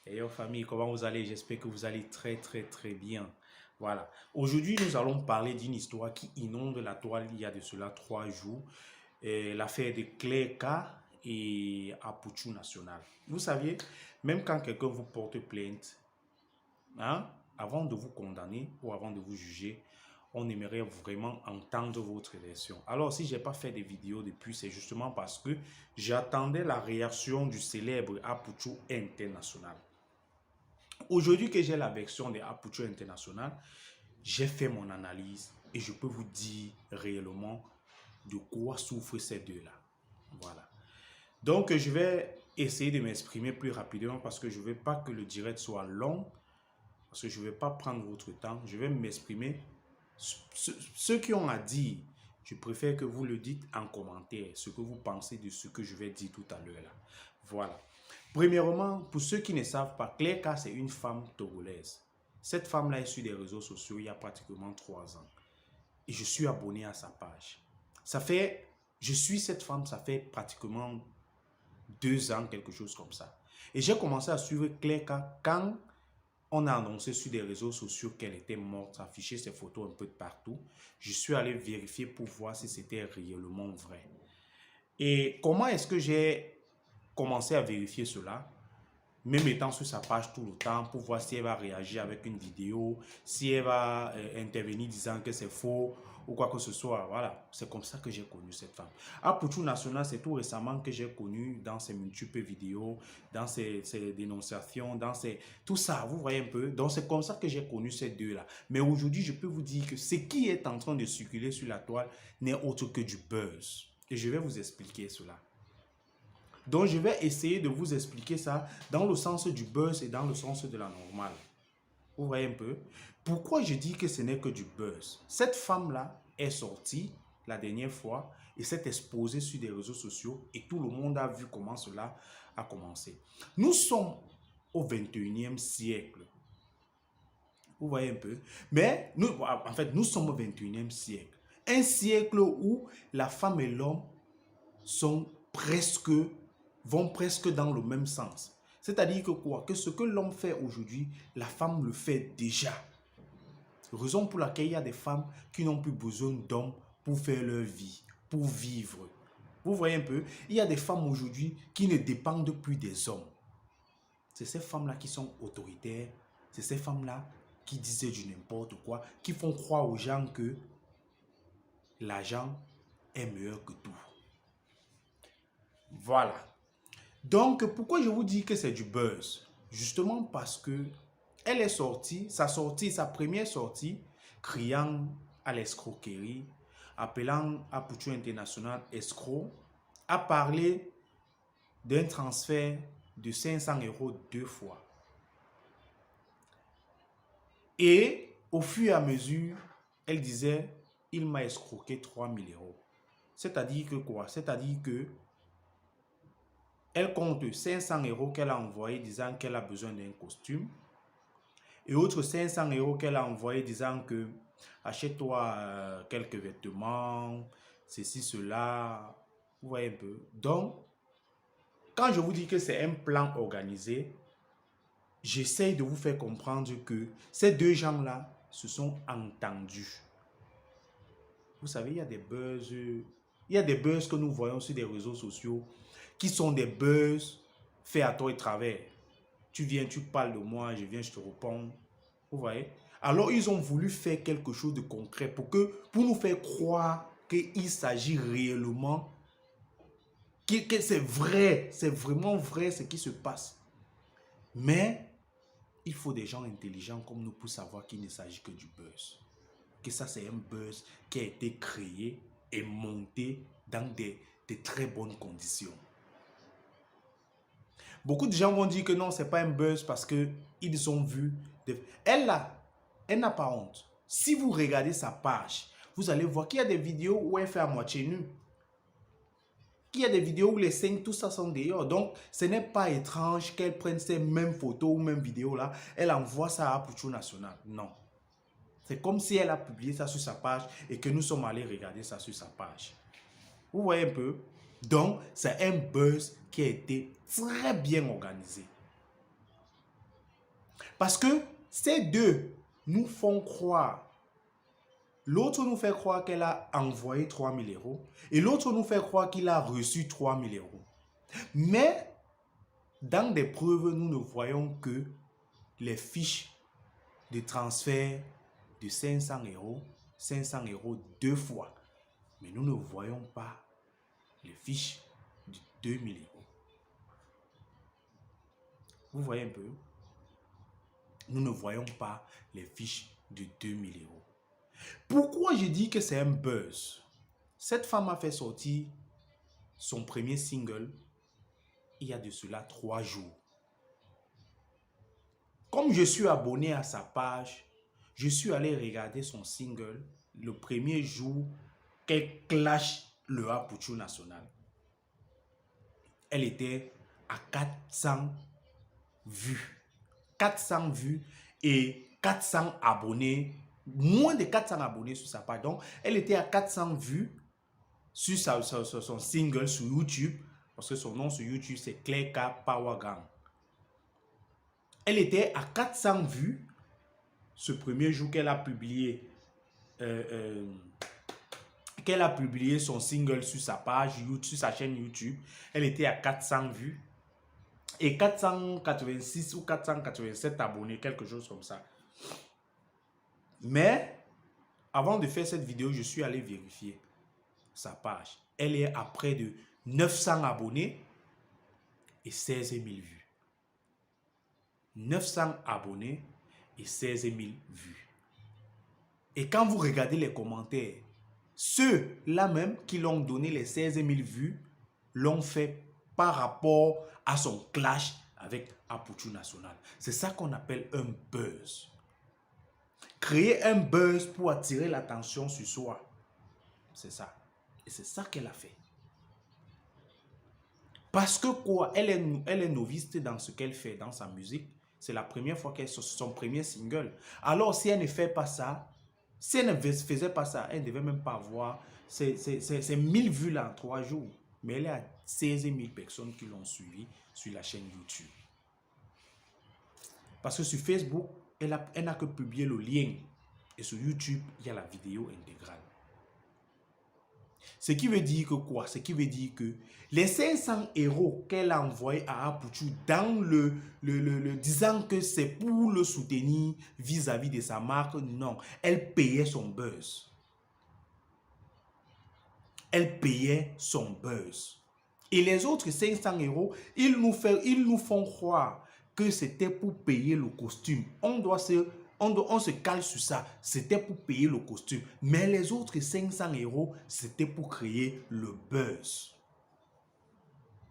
Et yo famille, comment vous allez? J'espère que vous allez très bien. Voilà. Aujourd'hui, nous allons parler d'une histoire qui inonde la toile il y a de cela 3 jours. L'affaire de Claire K et Apuchu National. Vous saviez, même quand quelqu'un vous porte plainte, hein, avant de vous condamner ou avant de vous juger, on aimerait vraiment entendre votre version. Alors, si je n'ai pas fait de vidéos depuis, c'est justement parce que j'attendais la réaction du célèbre Apuchu International. Aujourd'hui que j'ai la version de Apuchu International, j'ai fait mon analyse et je peux vous dire réellement de quoi souffrent ces deux-là. Voilà. Donc, je vais essayer de m'exprimer plus rapidement parce que je ne veux pas que le direct soit long, parce que je ne vais pas prendre votre temps. Je vais m'exprimer. Ceux qui ont à dire, je préfère que vous le dites en commentaire, ce que vous pensez de ce que je vais dire tout à l'heure là. Voilà. Premièrement, pour ceux qui ne savent pas, Claire K, c'est une femme togolaise. Cette femme-là est sur les réseaux sociaux il y a pratiquement 3 ans. Et je suis abonné à sa page. Je suis cette femme, ça fait pratiquement 2 ans, quelque chose comme ça. Et j'ai commencé à suivre Claire K quand on a annoncé sur des réseaux sociaux qu'elle était morte, affiché ses photos un peu de partout. Je suis allé vérifier pour voir si c'était réellement vrai. Et comment est-ce que j'ai commencé à vérifier cela? Même étant sur sa page tout le temps pour voir si elle va réagir avec une vidéo, si elle va intervenir disant que c'est faux ou quoi que ce soit. Voilà, c'est comme ça que j'ai connu cette femme. Apuchu National, c'est tout récemment que j'ai connu dans ses multiples vidéos, dans ses dénonciations, tout ça, vous voyez un peu. Donc c'est comme ça que j'ai connu ces deux-là. Mais aujourd'hui, je peux vous dire que ce qui est en train de circuler sur la toile n'est autre que du buzz. Et je vais vous expliquer cela. Donc, je vais essayer de vous expliquer ça dans le sens du buzz et dans le sens de la normale. Vous voyez un peu? Pourquoi je dis que ce n'est que du buzz? Cette femme-là est sortie la dernière fois et s'est exposée sur des réseaux sociaux et tout le monde a vu comment cela a commencé. Nous sommes au 21e siècle. Vous voyez un peu? Mais nous, en fait, nous sommes au 21e siècle. Un siècle où la femme et l'homme vont presque dans le même sens. C'est-à-dire que quoi? Que ce que l'homme fait aujourd'hui, la femme le fait déjà. Raison pour laquelle il y a des femmes qui n'ont plus besoin d'hommes pour faire leur vie, pour vivre. Vous voyez un peu? Il y a des femmes aujourd'hui qui ne dépendent plus des hommes. C'est ces femmes-là qui sont autoritaires. C'est ces femmes-là qui disent du n'importe quoi, qui font croire aux gens que l'argent est meilleur que tout. Voilà. Donc, pourquoi je vous dis que c'est du buzz? Justement parce que elle est sortie, sa première sortie, criant à l'escroquerie, appelant Apuchu International escroc, a parlé d'un transfert de 500 € 2 fois. Et au fur et à mesure, elle disait, il m'a escroqué 3000 €. C'est-à-dire que quoi? C'est-à-dire que elle compte 500 € qu'elle a envoyé disant qu'elle a besoin d'un costume. Et autres 500 € qu'elle a envoyé disant que achète-toi quelques vêtements, ceci, cela. Vous voyez un peu. Donc, quand je vous dis que c'est un plan organisé, j'essaye de vous faire comprendre que ces deux gens-là se sont entendus. Vous savez, il y a des buzz que nous voyons sur des réseaux sociaux qui sont des buzz faits à tort et travers. Tu viens, tu parles de moi, je viens, je te réponds. Vous voyez? Alors, ils ont voulu faire quelque chose de concret pour nous faire croire qu'il s'agit réellement, que c'est vrai, c'est vraiment vrai ce qui se passe. Mais, il faut des gens intelligents comme nous pour savoir qu'il ne s'agit que du buzz. Que ça, c'est un buzz qui a été créé et monté dans des très bonnes conditions. Beaucoup de gens vont dire que non, ce n'est pas un buzz parce qu'ils ont vu. Elle n'a pas honte. Si vous regardez sa page, vous allez voir qu'il y a des vidéos où elle fait à moitié nue. Qu'il y a des vidéos où les seins, tout ça sont dehors. Donc, ce n'est pas étrange qu'elle prenne ces mêmes photos ou mêmes vidéos là. Elle envoie ça à Apuchu National. Non. C'est comme si elle a publié ça sur sa page et que nous sommes allés regarder ça sur sa page. Vous voyez un peu? Donc, c'est un buzz qui a été très bien organisé. Parce que ces deux nous font croire. L'autre nous fait croire qu'elle a envoyé 3 000 euros et l'autre nous fait croire qu'il a reçu 3 000 euros. Mais dans des preuves, nous ne voyons que les fiches de transfert de 500 euros 2 fois. Mais nous ne voyons pas les fiches de 2 000 euros. Vous voyez un peu? Nous ne voyons pas les fiches de 2 000 euros. Pourquoi je dis que c'est un buzz? Cette femme a fait sortir son premier single il y a de cela 3 jours. Comme je suis abonné à sa page, je suis allé regarder son single le premier jour qu'elle clash le Apuchu national. Elle était à 400 vues. 400 vues et 400 abonnés. Moins de 400 abonnés sur sa page. Donc, elle était à 400 vues sur son single sur YouTube. Parce que son nom sur YouTube, c'est Cleka Power Gang. Elle était à 400 vues ce premier jour qu'elle a publié son single sur sa page YouTube, sur sa chaîne YouTube. Elle était à 400 vues et 486 ou 487 abonnés, quelque chose comme ça. Mais avant de faire cette vidéo, je suis allé vérifier sa page. Elle est à près de 900 abonnés et 16 000 vues. 900 abonnés et 16 000 vues. Et quand vous regardez les commentaires, ceux-là même qui l'ont donné les 16 000 vues l'ont fait par rapport à son clash avec Apuchu National. C'est ça qu'on appelle un buzz. Créer un buzz pour attirer l'attention sur soi. C'est ça. Et c'est ça qu'elle a fait. Parce que quoi? Elle est novice dans ce qu'elle fait, dans sa musique. C'est la première fois qu'elle sort son premier single. Alors si elle ne fait pas ça, si elle ne faisait pas ça, elle ne devait même pas avoir ces 1000 vues là en 3 jours. Mais elle est à 16 000 personnes qui l'ont suivi sur la chaîne YouTube. Parce que sur Facebook, elle n'a que publié le lien. Et sur YouTube, il y a la vidéo intégrale. Ce qui veut dire que quoi? Ce qui veut dire que les 500 euros qu'elle a envoyés à Apuchu dans disant que c'est pour le soutenir vis-à-vis de sa marque, non. Elle payait son buzz. Elle payait son buzz. Et les autres 500 euros, ils nous font croire que c'était pour payer le costume. On se cale sur ça. C'était pour payer le costume. Mais les autres 500 euros, c'était pour créer le buzz.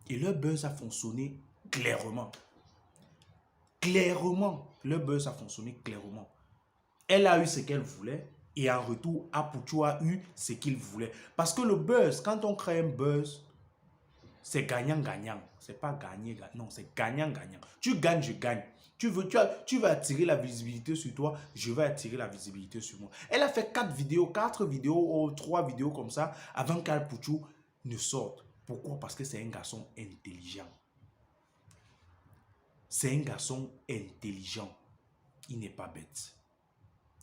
Et le buzz a fonctionné clairement. Clairement, le buzz a fonctionné clairement. Elle a eu ce qu'elle voulait. Et en retour, Apuchu a eu ce qu'il voulait. Parce que le buzz, quand on crée un buzz, c'est gagnant-gagnant. C'est pas gagner, non, c'est gagnant-gagnant. Tu gagnes, je gagne. Tu veux attirer la visibilité sur toi, je vais attirer la visibilité sur moi. Elle a fait 4 vidéos ou 3 vidéos comme ça avant qu'Apuchu ne sorte. Pourquoi? Parce que c'est un garçon intelligent. C'est un garçon intelligent. Il n'est pas bête.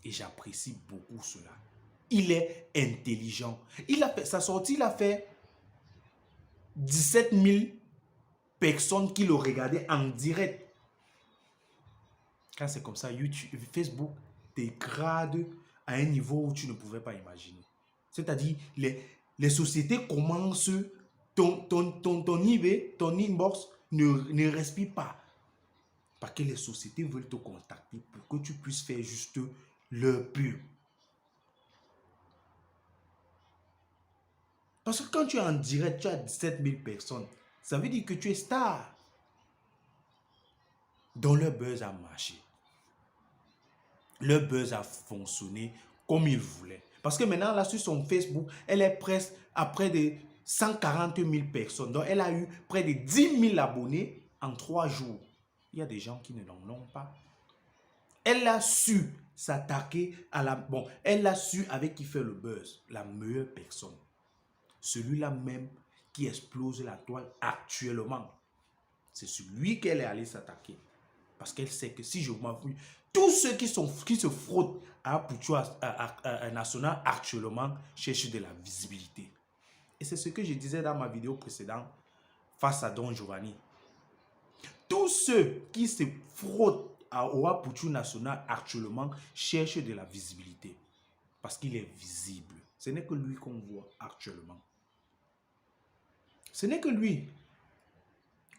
Et j'apprécie beaucoup cela. Il est intelligent. Sa sortie, il a fait 17 000 personnes qui le regardaient en direct. Quand c'est comme ça, YouTube, Facebook dégrade à un niveau où tu ne pouvais pas imaginer. C'est-à-dire, les sociétés commencent, ton eBay, ton inbox ne respire pas. Parce que les sociétés veulent te contacter pour que tu puisses faire juste leur pub. Parce que quand tu es en direct, tu as 17 000 personnes. Ça veut dire que tu es star. Donc le buzz a marché. Le buzz a fonctionné comme il voulait. Parce que maintenant, là, sur son Facebook, elle est presque à près de 140 000 personnes. Donc elle a eu près de 10 000 abonnés en 3 jours. Il y a des gens qui ne l'en ont pas. Elle a su s'attaquer à la... Bon, elle a su avec qui fait le buzz. La meilleure personne. Celui-là même qui explose la toile actuellement. C'est celui qu'elle est allée s'attaquer. Parce qu'elle sait que si je m'enfuis, tous ceux qui se frottent à Apouchou National actuellement cherchent de la visibilité. Et c'est ce que je disais dans ma vidéo précédente face à Don Giovanni. Tous ceux qui se frottent au Apouchou National actuellement cherchent de la visibilité. Parce qu'il est visible. Ce n'est que lui qu'on voit actuellement. Ce n'est que lui.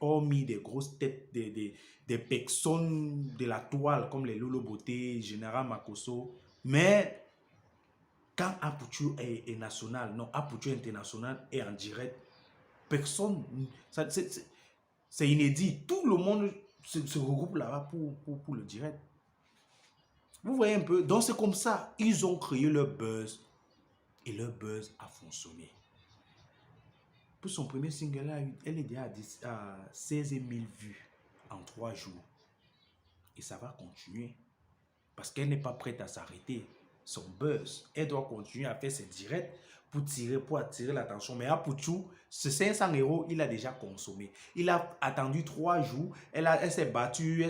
Hormis des grosses têtes, des personnes de la toile comme les Lolo Beauté, Général Makosso. Mais quand Apouchou est national, non, Apouchou international est en direct, personne, c'est inédit. Tout le monde se regroupe là-bas pour le direct. Vous voyez un peu, donc c'est comme ça, ils ont créé leur buzz et leur buzz a fonctionné. Pour son premier single, elle est déjà à 16 000 vues en 3 jours. Et ça va continuer. Parce qu'elle n'est pas prête à s'arrêter. Son buzz, elle doit continuer à faire ses directs pour attirer l'attention. Mais Apouchou, ce 500 €, il a déjà consommé. Il a attendu 3 jours. Elle s'est battue.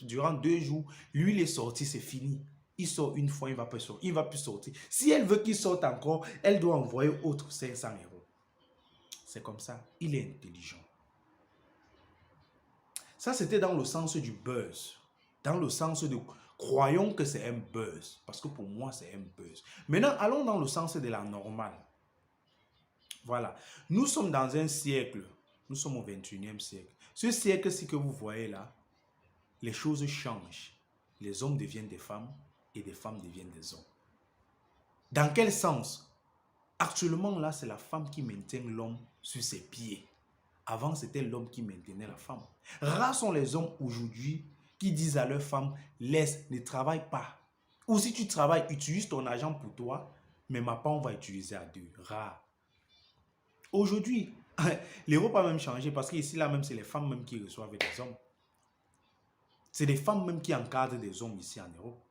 Durant 2 jours, lui, il est sorti, c'est fini. Il sort une fois, il ne va plus sortir. Si elle veut qu'il sorte encore, elle doit envoyer autre 500 €. C'est comme ça. Il est intelligent. Ça, c'était dans le sens du buzz. Dans le sens de croyons que c'est un buzz. Parce que pour moi, c'est un buzz. Maintenant, allons dans le sens de la normale. Voilà. Nous sommes dans un siècle. Nous sommes au 21e siècle. Ce siècle-ci que vous voyez là, les choses changent. Les hommes deviennent des femmes et des femmes deviennent des hommes. Dans quel sens? Actuellement, là, c'est la femme qui maintient l'homme sur ses pieds. Avant, c'était l'homme qui maintenait la femme. Rares sont les hommes aujourd'hui qui disent à leur femme, laisse, ne travaille pas. Ou si tu travailles, utilise ton argent pour toi, mais ma part, on va utiliser à deux. Rare. Aujourd'hui, l'Europe a même changé parce qu'ici, là même, c'est les femmes même qui reçoivent des hommes. C'est les femmes même qui encadrent des hommes ici en Europe.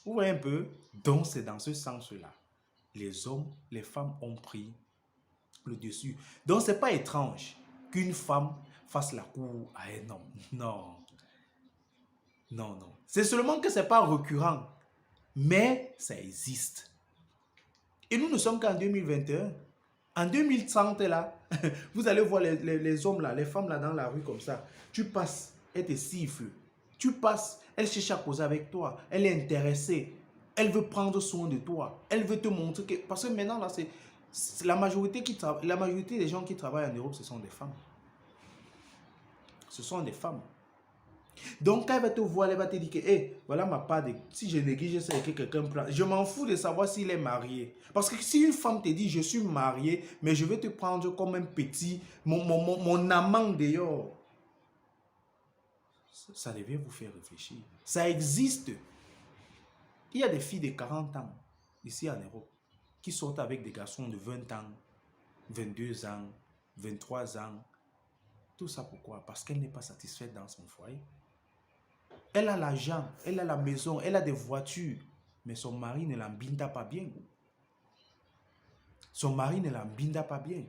Vous voyez un peu? Donc, c'est dans ce sens-là. Les hommes, les femmes ont pris le dessus. Donc, ce n'est pas étrange qu'une femme fasse la cour à un homme. Non. Non, non. C'est seulement que ce n'est pas récurrent. Mais ça existe. Et nous ne sommes qu'en 2021. En 2030, là, vous allez voir les hommes là, les femmes là dans la rue comme ça. Tu passes, elle te siffle. Tu passes, elle cherche à causer avec toi. Elle est intéressée. Elle veut prendre soin de toi. Elle veut te montrer que... Parce que maintenant, là, c'est la majorité des gens qui travaillent en Europe, ce sont des femmes. Ce sont des femmes. Donc, quand elle va te voir, elle va te dire que, hey, voilà ma part de... Si je néglige, c'est que quelqu'un prend. Je m'en fous de savoir s'il est marié. Parce que si une femme te dit, je suis mariée, mais je vais te prendre comme un petit, mon amant dehors, ça devait vous faire réfléchir. Ça existe. Il y a des filles de 40 ans, ici en Europe, qui sortent avec des garçons de 20 ans, 22 ans, 23 ans. Tout ça pourquoi? Parce qu'elle n'est pas satisfaite dans son foyer. Elle a l'argent, elle a la maison, elle a des voitures, mais son mari ne l'embinda pas bien. Son mari ne l'embinda pas bien.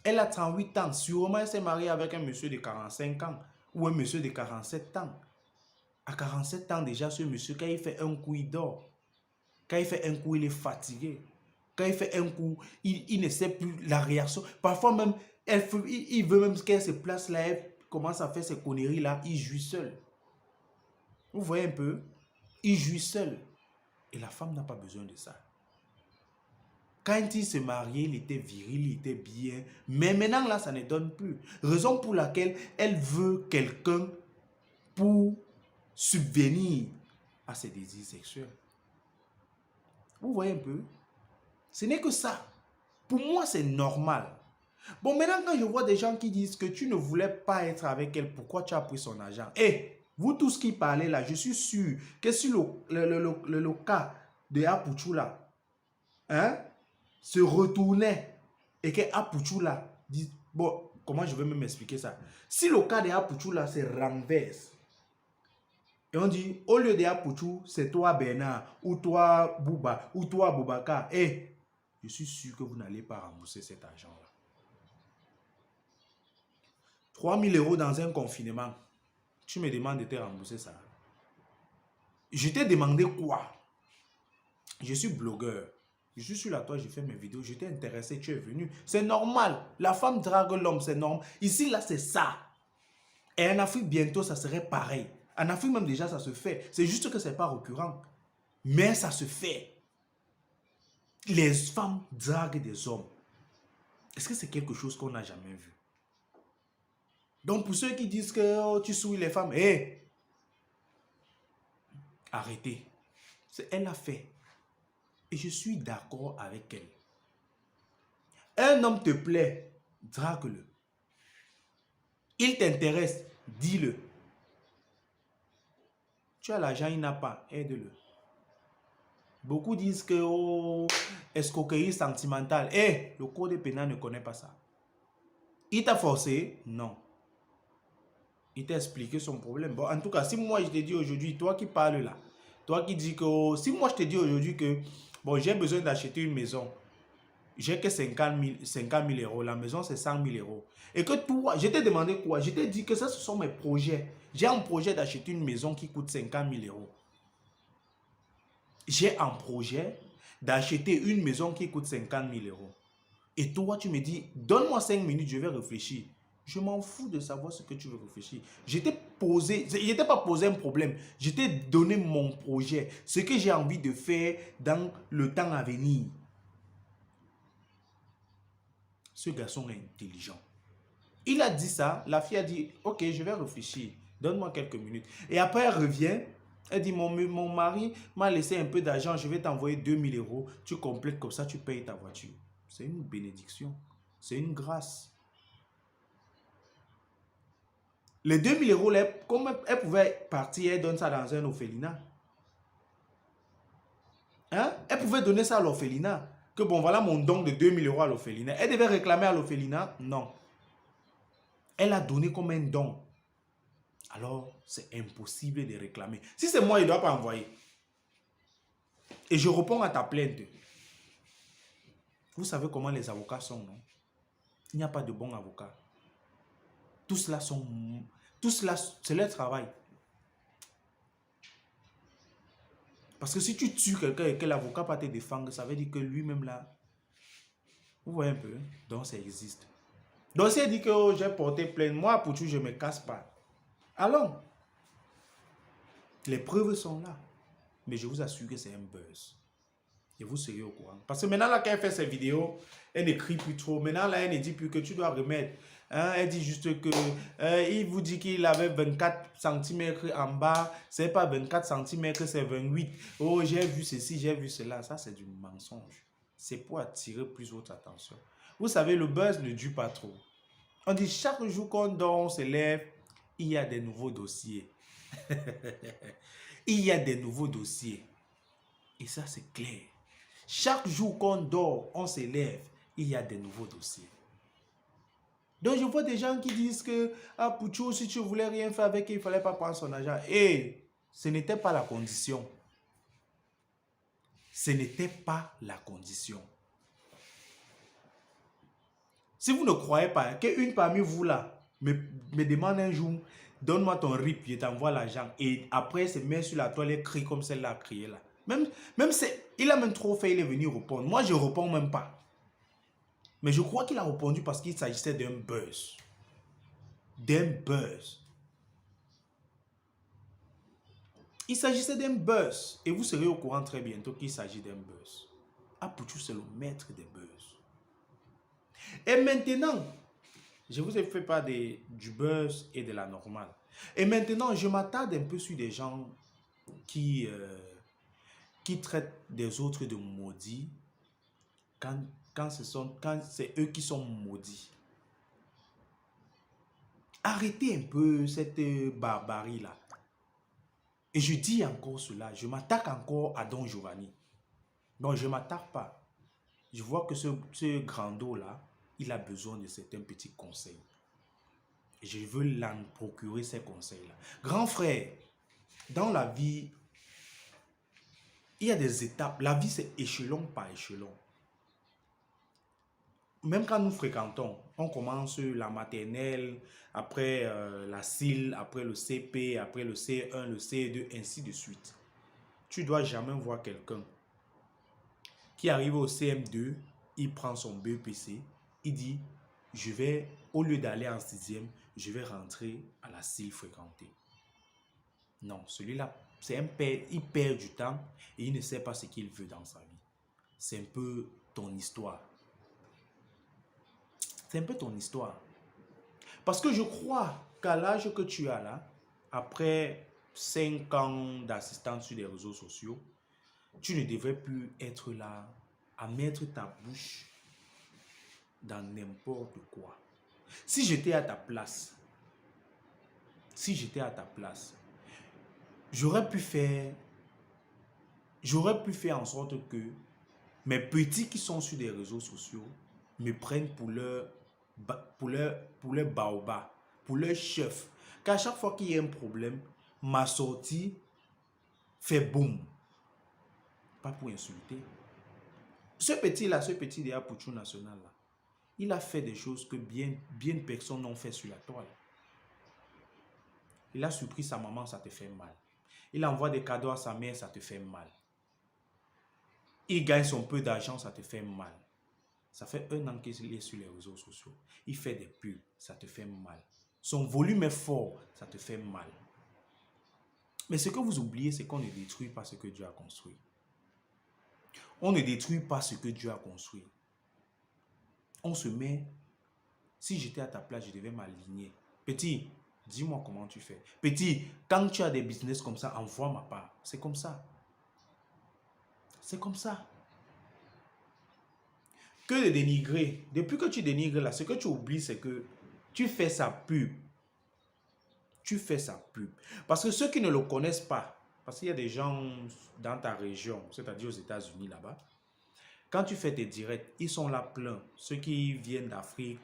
Elle a 38 ans, sûrement elle s'est mariée avec un monsieur de 45 ans ou un monsieur de 47 ans. À 47 ans déjà, ce monsieur, quand il fait un coup, il dort. Quand il fait un coup, il est fatigué. Quand il fait un coup, il ne sait plus la réaction. Parfois même, il veut même qu'elle se place là, elle commence à faire ses conneries là, il jouit seul. Vous voyez un peu? Il jouit seul. Et la femme n'a pas besoin de ça. Quand il se mariait, il était viril, il était bien. Mais maintenant, là, ça ne donne plus. Raison pour laquelle elle veut quelqu'un pour subvenir à ses désirs sexuels. Vous voyez un peu? Ce n'est que ça. Pour moi, c'est normal. Bon, maintenant, quand je vois des gens qui disent que tu ne voulais pas être avec elle, pourquoi tu as pris son argent? Eh! Vous tous qui parlez là, je suis sûr que si le cas de Apouchou là, hein, se retournait et que Apouchou là dit, bon, comment je vais même m'expliquer ça? Si le cas de Apouchou là se renverse, et on dit, au lieu de Apouchou, c'est toi Bernard, ou toi Bouba, ou toi Boubacar, je suis sûr que vous n'allez pas rembourser cet argent là. 3 000 € dans un confinement. Tu me demandes de te rembourser ça. Je t'ai demandé quoi? Je suis blogueur. Je suis sur la toile, je fais mes vidéos. Je t'ai intéressé, tu es venu. C'est normal. La femme drague l'homme, c'est normal. Ici, là, c'est ça. Et en Afrique, bientôt, ça serait pareil. En Afrique, même déjà, ça se fait. C'est juste que ce n'est pas récurrent. Mais ça se fait. Les femmes draguent des hommes. Est-ce que c'est quelque chose qu'on n'a jamais vu? Donc, pour ceux qui disent que oh, tu souilles les femmes, hé, arrêtez. Elle l'a fait. Et je suis d'accord avec elle. Un homme te plaît, drague-le. Il t'intéresse, dis-le. Tu as l'argent, il n'a pas, aide-le. Beaucoup disent que oh, escroquerie sentimentale. Le code pénal ne connaît pas ça. Il t'a forcé? Non. Il t'a expliqué son problème. Bon, en tout cas, si moi je te dis aujourd'hui, toi qui parles là, toi qui dis que oh, si moi je te dis aujourd'hui que bon, j'ai besoin d'acheter une maison, j'ai que 50 000 €, la maison c'est 100 000 €. Et que toi, je t'ai demandé quoi? Je t'ai dit que ça, ce sont mes projets. J'ai un projet d'acheter une maison qui coûte 50 000 €. J'ai un projet d'acheter une maison qui coûte 50 000 €. Et toi, tu me dis, donne-moi 5 minutes, je vais réfléchir. Je m'en fous de savoir ce que tu veux réfléchir. Je t'ai pas posé un problème. Je t'ai donné mon projet, ce que j'ai envie de faire dans le temps à venir. Ce garçon est intelligent. Il a dit ça, la fille a dit, ok, je vais réfléchir, donne-moi quelques minutes. Et après, elle revient, elle dit, mon mari m'a laissé un peu d'argent, je vais t'envoyer 2 000 €, tu complètes comme ça, tu payes ta voiture. C'est une bénédiction, c'est une grâce. Les 2 000 €, là, comme elle pouvait partir, elle donne ça dans un orphelinat. Hein? Elle pouvait donner ça à l'orphelinat. Que bon, voilà mon don de 2 000 € à l'orphelinat. Elle devait réclamer à l'orphelinat? Non. Elle a donné comme un don. Alors, c'est impossible de réclamer. Si c'est moi, il ne doit pas envoyer. Et je réponds à ta plainte. Vous savez comment les avocats sont, non? Il n'y a pas de bons avocats. Tous cela, c'est leur travail. Parce que si tu tues quelqu'un et que l'avocat va te défendre, ça veut dire que lui-même là, vous voyez un peu, donc ça existe. Donc si elle dit que oh, j'ai porté plainte, moi pour tout, je ne me casse pas. Allons. Les preuves sont là. Mais je vous assure que c'est un buzz. Et vous serez au courant. Parce que maintenant, là, quand elle fait ses vidéos, elle n'écrit plus trop. Maintenant, là, elle ne dit plus que tu dois remettre. Hein, elle dit juste que il vous dit qu'il avait 24 cm en bas. Ce n'est pas 24 cm, c'est 28. Oh, j'ai vu ceci, j'ai vu cela. Ça, c'est du mensonge. C'est pour attirer plus votre attention. Vous savez, le buzz ne dure pas trop. On dit chaque jour qu'on dort, on se lève, il y a des nouveaux dossiers. Il y a des nouveaux dossiers. Et ça, c'est clair. Chaque jour qu'on dort, on se lève, il y a des nouveaux dossiers. Donc, je vois des gens qui disent que, ah, Pouchou, si tu voulais rien faire avec, il ne fallait pas prendre son argent. Et ce n'était pas la condition. Ce n'était pas la condition. Si vous ne croyez pas qu'une parmi vous là me demande un jour, donne-moi ton RIP, je t'envoie l'argent. Et après, se met sur la toile et crie comme celle-là a crié là. Même il a même trop fait, il est venu répondre. Moi, je ne réponds même pas. Mais je crois qu'il a répondu parce qu'il s'agissait d'un buzz. D'un buzz. Il s'agissait d'un buzz. Et vous serez au courant très bientôt qu'il s'agit d'un buzz. Pouchou, c'est le maître des buzz. Et maintenant, je vous ai fait part du buzz et de la normale. Et maintenant, je m'attarde un peu sur des gens qui traitent des autres de maudits quand c'est eux qui sont maudits. Arrêtez un peu cette barbarie-là. Et je dis encore cela, je m'attaque encore à Don Giovanni. Donc, je ne m'attaque pas. Je vois que ce grando-là, il a besoin de certains petits conseils. Et je veux l'en procurer ces conseils-là. Grand frère, dans la vie, il y a des étapes. La vie, c'est échelon par échelon. même quand nous fréquentons, on commence la maternelle, après la CIL, après le CP, après le C1, le C2, ainsi de suite. Tu dois jamais voir quelqu'un qui arrive au CM2, il prend son BEPC, il dit, je vais, au lieu d'aller en sixième, je vais rentrer à la CIL fréquentée. Non, celui-là, c'est un père, il perd du temps et il ne sait pas ce qu'il veut dans sa vie. C'est un peu ton histoire. C'est un peu ton histoire. Parce que je crois qu'à l'âge que tu as là, après 5 ans d'assistance sur les réseaux sociaux, tu ne devrais plus être là à mettre ta bouche dans n'importe quoi. Si j'étais à ta place, j'aurais pu faire en sorte que mes petits qui sont sur les réseaux sociaux me prennent pour leur baobab, pour leur chef. Qu'à chaque fois qu'il y a un problème, ma sortie fait boum. Pas pour insulter. Ce petit-là, ce petit de Pouchou National, là, il a fait des choses que bien de personnes n'ont fait sur la toile. Il a surpris sa maman, ça te fait mal. Il envoie des cadeaux à sa mère, ça te fait mal. Il gagne son peu d'argent, ça te fait mal. Ça fait 1 an qu'il est sur les réseaux sociaux. Il fait des pubs, ça te fait mal. Son volume est fort, ça te fait mal. Mais ce que vous oubliez, c'est qu'on ne détruit pas ce que Dieu a construit. On ne détruit pas ce que Dieu a construit. On se met, si j'étais à ta place, je devais m'aligner. Petit, dis-moi comment tu fais. Petit, quand tu as des business comme ça, envoie ma part. C'est comme ça. C'est comme ça. Que de dénigrer. Depuis que tu dénigres là, ce que tu oublies, c'est que tu fais sa pub. Tu fais sa pub. Parce que ceux qui ne le connaissent pas, parce qu'il y a des gens dans ta région, c'est-à-dire aux États-Unis là-bas, quand tu fais tes directs, ils sont là pleins. Ceux qui viennent d'Afrique,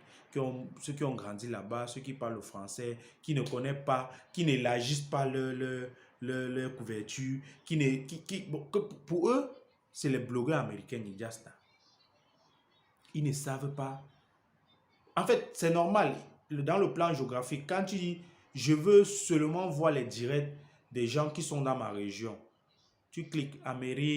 ceux qui ont grandi là-bas, ceux qui parlent le français, qui ne connaissent pas, qui n'élargissent pas leur couverture, pour eux, c'est les blogueurs américains, Ninjasta. Ils ne savent pas. En fait, c'est normal. Dans le plan géographique, quand tu dis, je veux seulement voir les directs des gens qui sont dans ma région, tu cliques Amérique.